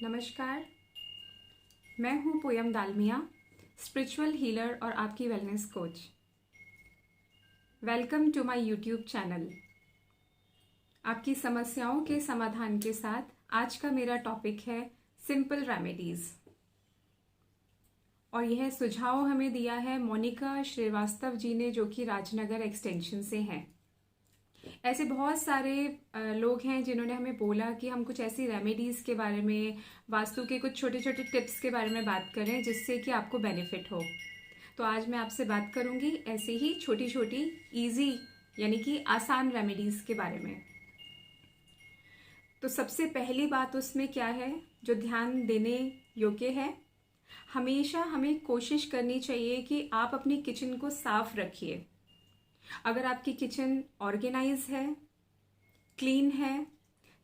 नमस्कार, मैं हूँ पोयम दालमिया, स्पिरिचुअल हीलर और आपकी wellness coach. Welcome to my YouTube channel. आपकी समस्याओं के समाधान के साथ आज का मेरा टॉपिक है सिंपल रेमेडीज़, और यह सुझाव हमें दिया है मोनिका श्रीवास्तव जी ने, जो कि राजनगर एक्सटेंशन से हैं। ऐसे बहुत सारे लोग हैं जिन्होंने हमें बोला कि हम कुछ ऐसी रेमेडीज़ के बारे में, वास्तु के कुछ छोटे छोटे टिप्स के बारे में बात करें जिससे कि आपको बेनिफिट हो। तो आज मैं आपसे बात करूंगी ऐसे ही छोटी छोटी इजी यानी कि आसान रेमेडीज़ के बारे में। तो सबसे पहली बात उसमें क्या है जो ध्यान देने योग्य है, हमेशा हमें कोशिश करनी चाहिए कि आप अपनी किचन को साफ रखिए। अगर आपकी किचन ऑर्गेनाइज है, क्लीन है,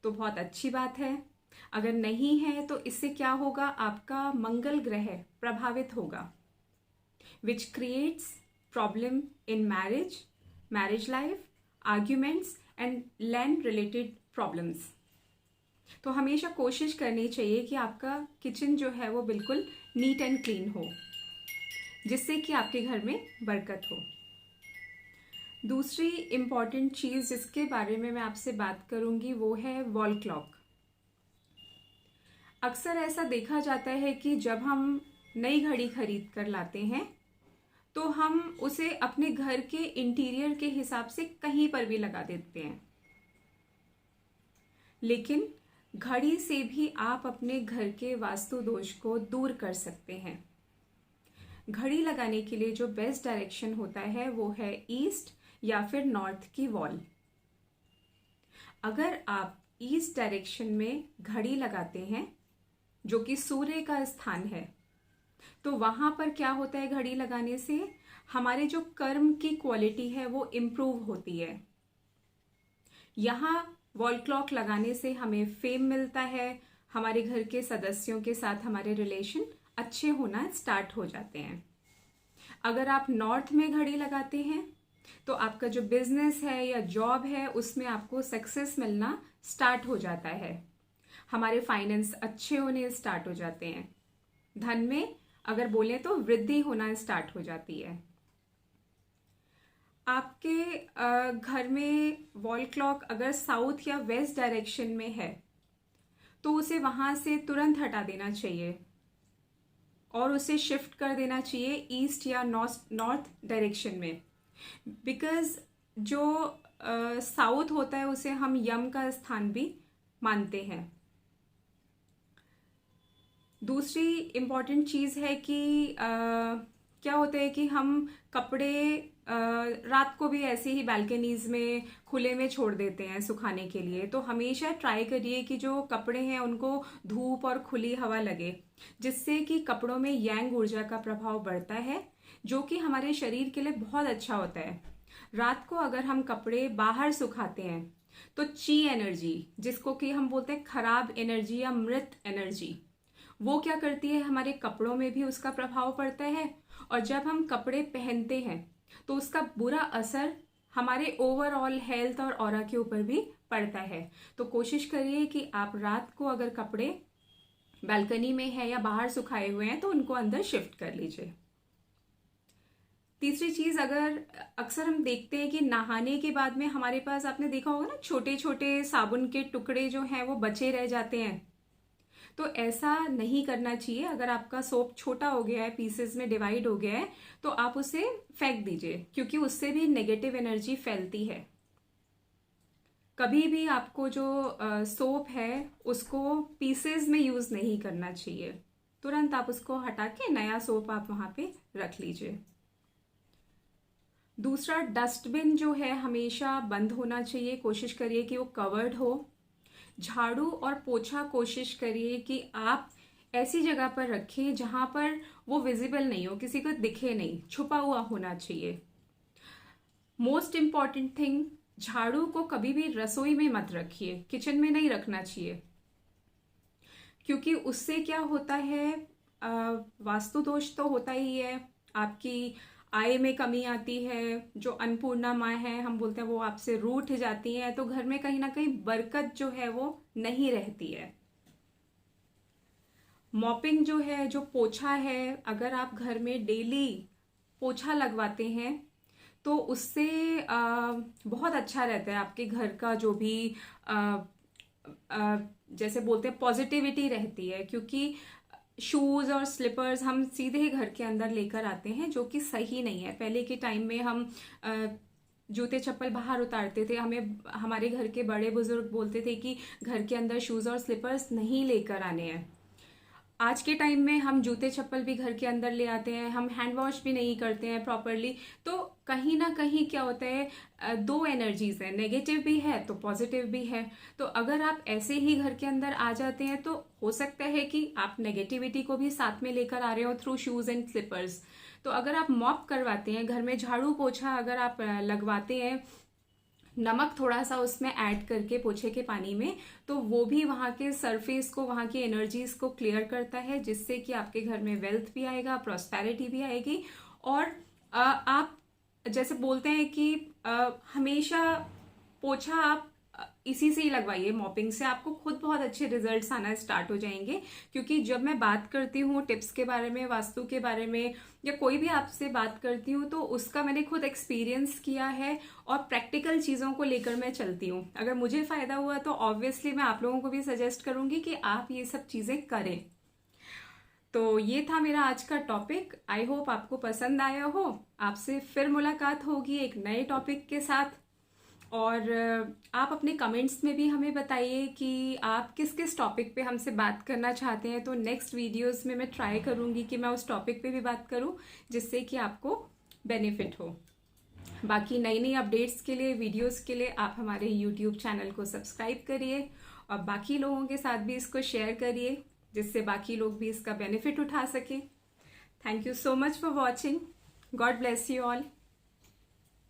तो बहुत अच्छी बात है। अगर नहीं है तो इससे क्या होगा, आपका मंगल ग्रह प्रभावित होगा, which creates problem in marriage life, arguments and land related problems. तो हमेशा कोशिश करनी चाहिए कि आपका किचन जो है वो बिल्कुल नीट एंड क्लीन हो, जिससे कि आपके घर में बरकत हो। दूसरी इम्पॉर्टेंट चीज़ जिसके बारे में मैं आपसे बात करूंगी वो है वॉल क्लॉक। अक्सर ऐसा देखा जाता है कि जब हम नई घड़ी खरीद कर लाते हैं तो हम उसे अपने घर के इंटीरियर के हिसाब से कहीं पर भी लगा देते हैं, लेकिन घड़ी से भी आप अपने घर के वास्तु दोष को दूर कर सकते हैं। घड़ी लगाने के लिए जो बेस्ट डायरेक्शन होता है वो है ईस्ट या फिर नॉर्थ की वॉल। अगर आप ईस्ट डायरेक्शन में घड़ी लगाते हैं जो कि सूर्य का स्थान है, तो वहां पर क्या होता है, घड़ी लगाने से हमारे जो कर्म की क्वालिटी है वो इम्प्रूव होती है। यहाँ वॉल क्लॉक लगाने से हमें फेम मिलता है, हमारे घर के सदस्यों के साथ हमारे रिलेशन अच्छे होना स्टार्ट हो जाते हैं। अगर आप नॉर्थ में घड़ी लगाते हैं तो आपका जो बिजनेस है या जॉब है उसमें आपको सक्सेस मिलना स्टार्ट हो जाता है, हमारे फाइनेंस अच्छे होने स्टार्ट हो जाते हैं, धन में अगर बोले तो वृद्धि होना स्टार्ट हो जाती है। आपके घर में वॉल क्लॉक अगर साउथ या वेस्ट डायरेक्शन में है तो उसे वहां से तुरंत हटा देना चाहिए और उसे शिफ्ट कर देना चाहिए ईस्ट या नॉर्थ डायरेक्शन में, बिकॉज जो साउथ होता है उसे हम यम का स्थान भी मानते हैं। दूसरी इम्पॉर्टेंट चीज़ है कि क्या होता है कि हम कपड़े रात को भी ऐसे ही बालकनीज में खुले में छोड़ देते हैं सुखाने के लिए। तो हमेशा ट्राई करिए कि जो कपड़े हैं उनको धूप और खुली हवा लगे, जिससे कि कपड़ों में यांग ऊर्जा का प्रभाव बढ़ता है, जो कि हमारे शरीर के लिए बहुत अच्छा होता है। रात को अगर हम कपड़े बाहर सुखाते हैं तो ची एनर्जी, जिसको कि हम बोलते हैं खराब एनर्जी या मृत एनर्जी, वो क्या करती है, हमारे कपड़ों में भी उसका प्रभाव पड़ता है, और जब हम कपड़े पहनते हैं तो उसका बुरा असर हमारे ओवरऑल हेल्थ और ऑरा के ऊपर भी पड़ता है। तो कोशिश करिए कि आप रात को अगर कपड़े बालकनी में है या बाहर सुखाए हुए हैं तो उनको अंदर शिफ्ट कर लीजिए। तीसरी चीज, अगर अक्सर हम देखते हैं कि नहाने के बाद में हमारे पास, आपने देखा होगा ना, छोटे छोटे साबुन के टुकड़े जो हैं वो बचे रह जाते हैं, तो ऐसा नहीं करना चाहिए। अगर आपका सोप छोटा हो गया है, पीसेस में डिवाइड हो गया है, तो आप उसे फेंक दीजिए, क्योंकि उससे भी नेगेटिव एनर्जी फैलती है। कभी भी आपको जो सोप है उसको पीसेस में यूज नहीं करना चाहिए, तुरंत आप उसको हटा के नया सोप आप वहां पे रख लीजिए। दूसरा, डस्टबिन जो है हमेशा बंद होना चाहिए, कोशिश करिए कि वो कवर्ड हो। झाड़ू और पोछा कोशिश करिए कि आप ऐसी जगह पर रखें जहां पर वो विजिबल नहीं हो, किसी को दिखे नहीं, छुपा हुआ होना चाहिए। मोस्ट इंपॉर्टेंट थिंग, झाड़ू को कभी भी रसोई में मत रखिए, किचन में नहीं रखना चाहिए, क्योंकि उससे क्या होता है, वास्तु दोष तो होता ही है, आपकी आय में कमी आती है, जो अन्नपूर्णा माँ है हम बोलते हैं वो आपसे रूठ जाती है, तो घर में कहीं ना कहीं बरकत जो है वो नहीं रहती है। मॉपिंग जो है, जो पोछा है, अगर आप घर में डेली पोछा लगवाते हैं तो उससे बहुत अच्छा रहता है। आपके घर का जो भी जैसे बोलते हैं पॉजिटिविटी रहती है, क्योंकि शूज़ और स्लीपर्स हम सीधे ही घर के अंदर लेकर आते हैं, जो कि सही नहीं है। पहले के टाइम में हम जूते चप्पल बाहर उतारते थे, हमें हमारे घर के बड़े बुजुर्ग बोलते थे कि घर के अंदर शूज़ और स्लीपर्स नहीं लेकर आने हैं। आज के टाइम में हम जूते चप्पल भी घर के अंदर ले आते हैं, हम हैंड वॉश भी नहीं करते हैं प्रॉपरली। तो कहीं ना कहीं क्या होता है, दो एनर्जीज है, नेगेटिव भी है तो पॉजिटिव भी है। तो अगर आप ऐसे ही घर के अंदर आ जाते हैं तो हो सकता है कि आप नेगेटिविटी को भी साथ में लेकर आ रहे हो थ्रू शूज एंड स्लीपर्स। तो अगर आप मॉप करवाते हैं, घर में झाड़ू पोछा अगर आप लगवाते हैं, नमक थोड़ा सा उसमें ऐड करके पोछे के पानी में, तो वो भी वहाँ के सरफेस को, वहाँ की एनर्जीज को क्लियर करता है, जिससे कि आपके घर में वेल्थ भी आएगा, प्रॉस्पेरिटी भी आएगी। और आप जैसे बोलते हैं कि हमेशा पोछा आप इसी से ही लगवाइए, मॉपिंग से आपको खुद बहुत अच्छे रिजल्ट्स आना स्टार्ट हो जाएंगे। क्योंकि जब मैं बात करती हूँ टिप्स के बारे में, वास्तु के बारे में, या कोई भी आपसे बात करती हूँ, तो उसका मैंने खुद एक्सपीरियंस किया है और प्रैक्टिकल चीज़ों को लेकर मैं चलती हूँ। अगर मुझे फ़ायदा हुआ तो ऑब्वियसली मैं आप लोगों को भी सजेस्ट करूँगी कि आप ये सब चीज़ें करें। तो ये था मेरा आज का टॉपिक। आई होप आपको पसंद आया हो। आपसे फिर मुलाकात होगी एक नए टॉपिक के साथ। और आप अपने कमेंट्स में भी हमें बताइए कि आप किस किस टॉपिक पे हमसे बात करना चाहते हैं। तो नेक्स्ट वीडियोस में मैं ट्राई करूँगी कि मैं उस टॉपिक पे भी बात करूँ, जिससे कि आपको बेनिफिट हो। बाकी नई नई अपडेट्स के लिए, वीडियोस के लिए आप हमारे यूट्यूब चैनल को सब्सक्राइब करिए और बाकी लोगों के साथ भी इसको शेयर करिए, जिससे बाकी लोग भी इसका बेनिफिट उठा सके। Thank you so much for watching. God bless you all.